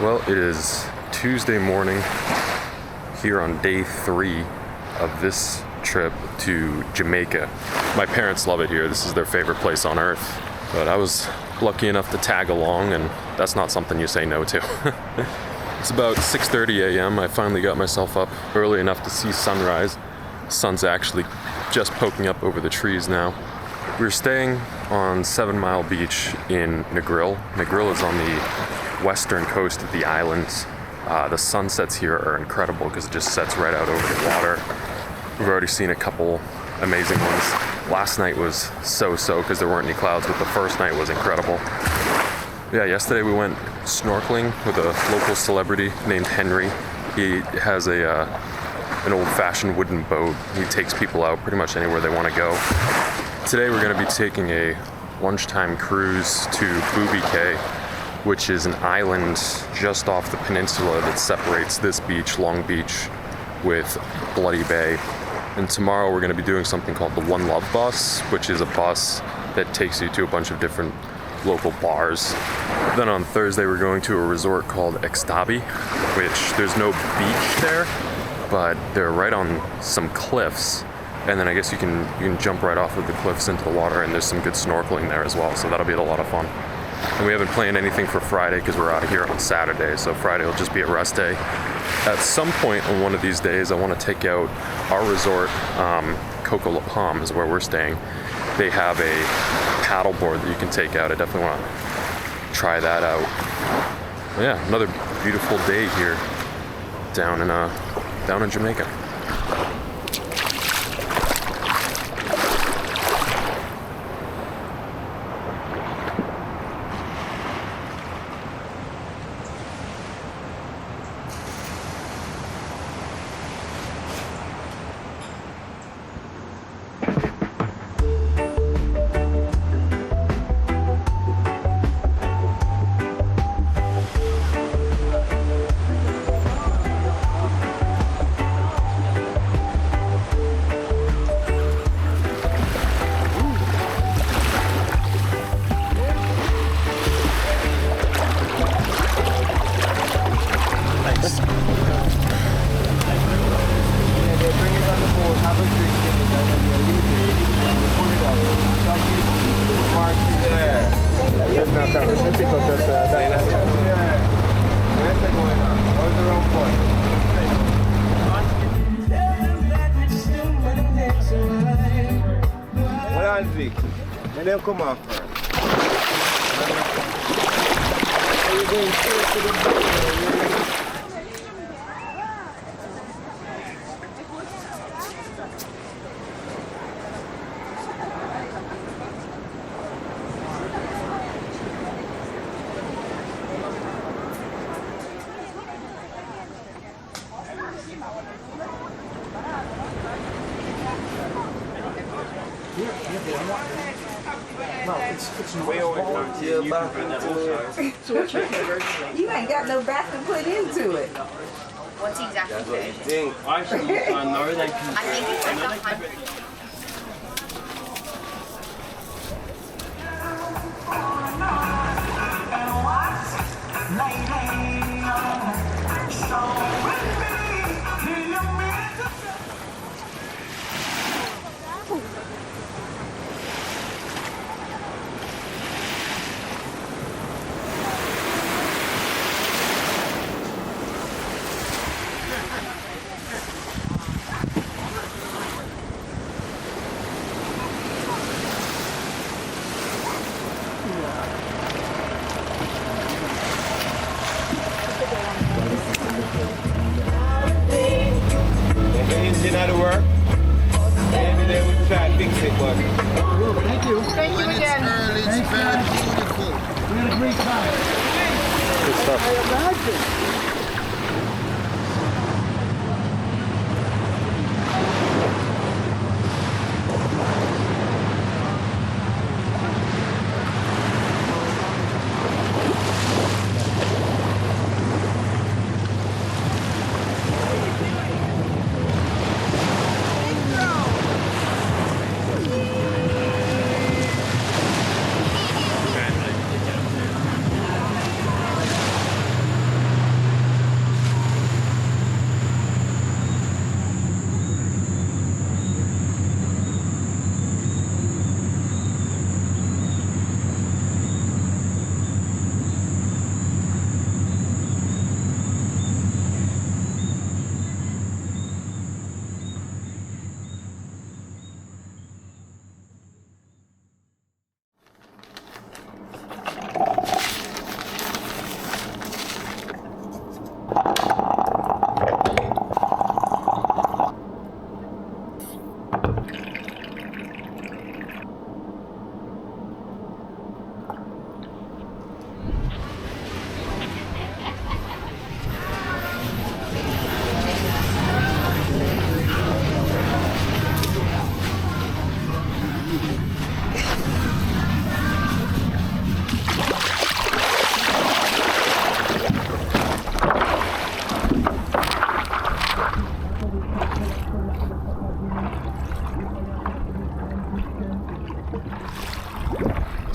Well, it is Tuesday morning here on day 3 of this trip to Jamaica. My parents love it here. This is their favorite place on earth. But I was lucky enough to tag along, and that's not something you say no to. It's about 6:30 a.m. I finally got myself up early enough to see sunrise. The sun's actually just poking up over the trees now. We're staying on 7 Mile Beach in Negril. Negril is on the western coast of the islands. The sunsets here are incredible because it just sets right out over the water. We've already seen a couple amazing ones. Last night was so-so because there weren't any clouds, but the first night was incredible. Yeah, yesterday we went snorkeling with a local celebrity named Henry. He has an old-fashioned wooden boat. He takes people out pretty much anywhere they want to go. Today we're going to be taking a lunchtime cruise to Booby Cay, which is an island just off the peninsula that separates this beach, Long Beach, with Bloody Bay. And tomorrow we're going to be doing something called the One Love Bus, which is a bus that takes you to a bunch of different local bars. Then on Thursday we're going to a resort called Extabi, which there's no beach there, but they're right on some cliffs. And then I guess you can jump right off of the cliffs into the water, and there's some good snorkeling there as well, so that'll be a lot of fun. And we haven't planned anything for Friday because we're out of here on Saturday, so Friday will just be a rest day. At some point on one of these days, I want to take out our resort, Coco La Palm is where we're staying. They have a paddleboard that you can take out. I definitely want to try that out. But yeah, another beautiful day here down in Jamaica. And they'll come off first. You ain't got no back to put into it. What's the exact Thing. I think it's like 100. Engine out of work. Maybe they would try to fix it, but Thank you. Thank you again. Early, it's very beautiful. We had a great time. Good stuff. I imagine.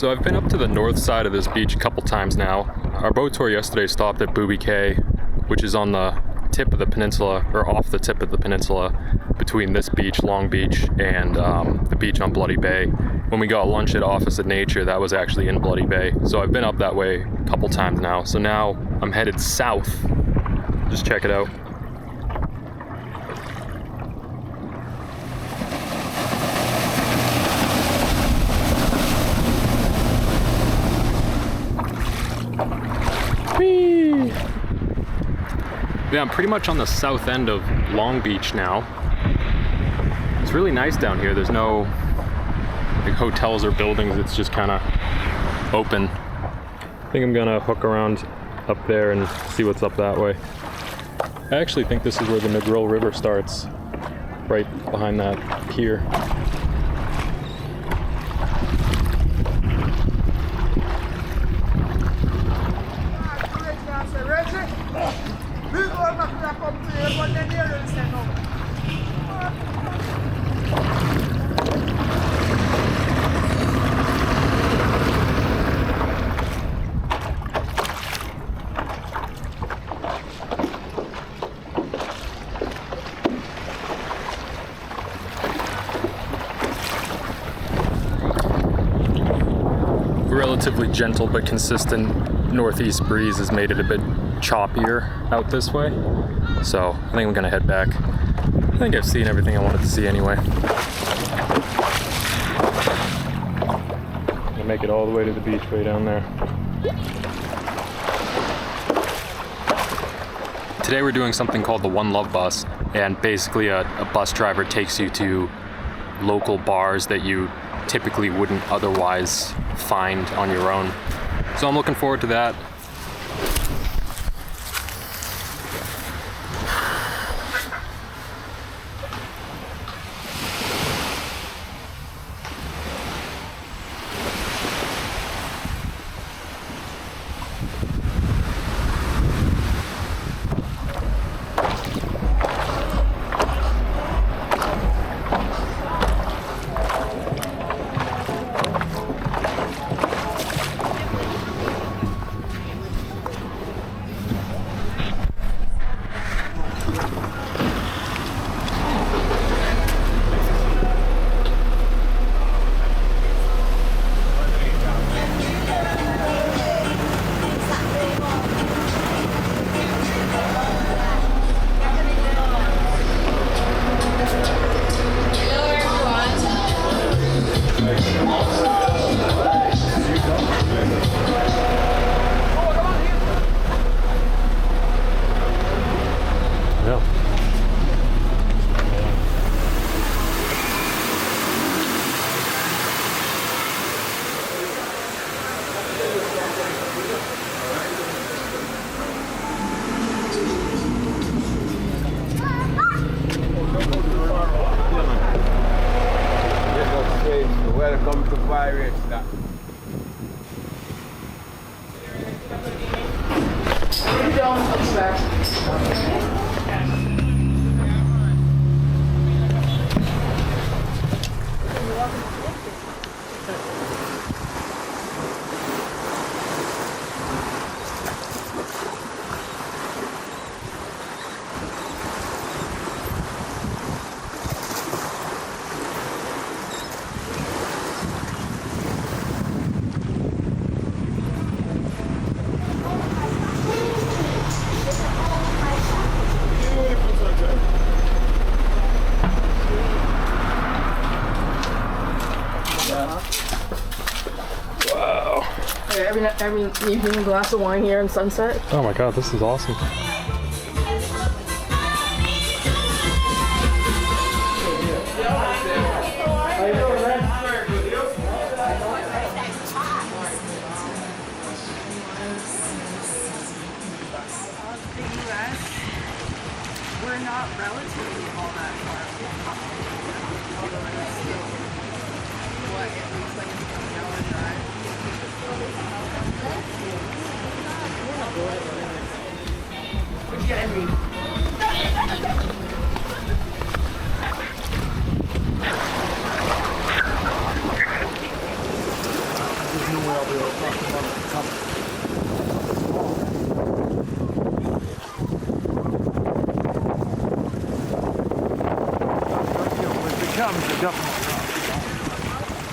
So I've been up to the north side of this beach a couple times now. Our boat tour yesterday stopped at Booby Cay, which is on the tip of the peninsula, or off the tip of the peninsula, between this beach, Long Beach, and the beach on Bloody Bay. When we got lunch at Office of Nature, that was actually in Bloody Bay. So I've been up that way a couple times now. So now I'm headed south. Just check it out. Whee! Yeah, I'm pretty much on the south end of Long Beach now. It's really nice down here. There's no like hotels or buildings. It's just kind of open. I think I'm gonna hook around up there and see what's up that way. I actually think this is where the Negril River starts, right behind that pier. Relatively gentle but consistent northeast breeze has made it a bit choppier out this way. So I think I'm gonna head back. I think I've seen everything I wanted to see anyway. I'm gonna make it all the way to the beach way down there. Today we're doing something called the One Love Bus, and basically a bus driver takes you to local bars that you typically wouldn't otherwise find on your own. So I'm looking forward to that. Welcome to Pirates. Wow. Every evening, a glass of wine here in Sunset. Oh my god, this is awesome. We're not relatively all that far from although it's still, what, at least like a 2-hour drive. What you gotta read? There's no If it comes, it definitely comes.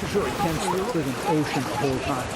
It's really tense with an ocean the whole time.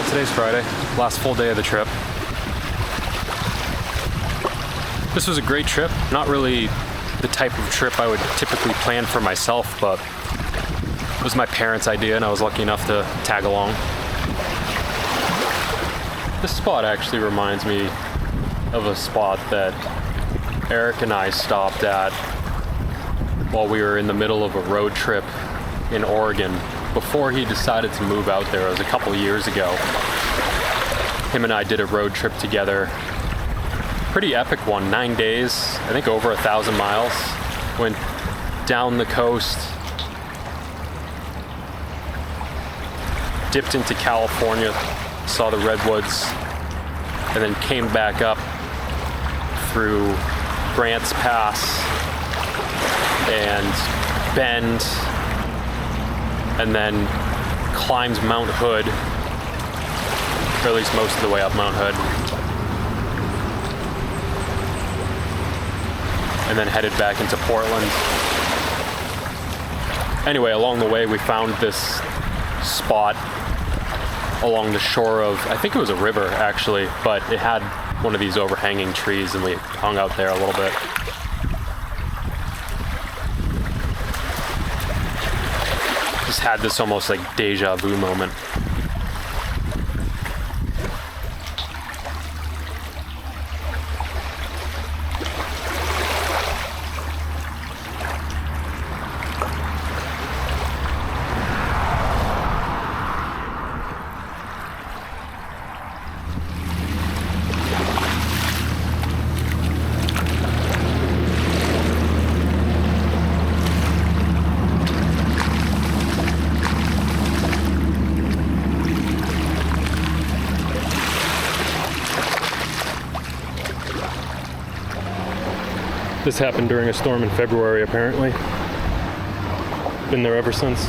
Today's Friday, last full day of the trip. This was a great trip. Not really the type of trip I would typically plan for myself, but it was my parents' idea and I was lucky enough to tag along. This spot actually reminds me of a spot that Eric and I stopped at while we were in the middle of a road trip in Oregon before he decided to move out there. It was a couple years ago. Him and I did a road trip together. Pretty epic one, 9 days, I think over 1,000 miles. Went down the coast dipped into California, saw the redwoods, and then came back up through Grants Pass and Bend, and then climbed Mount Hood, or at least most of the way up Mount Hood, and then headed back into Portland. Anyway, along the way we found this spot along the shore of, I think it was a river actually, but it had one of these overhanging trees and we hung out there a little bit. Just had this almost like deja vu moment. This happened during a storm in February, apparently. Been there ever since.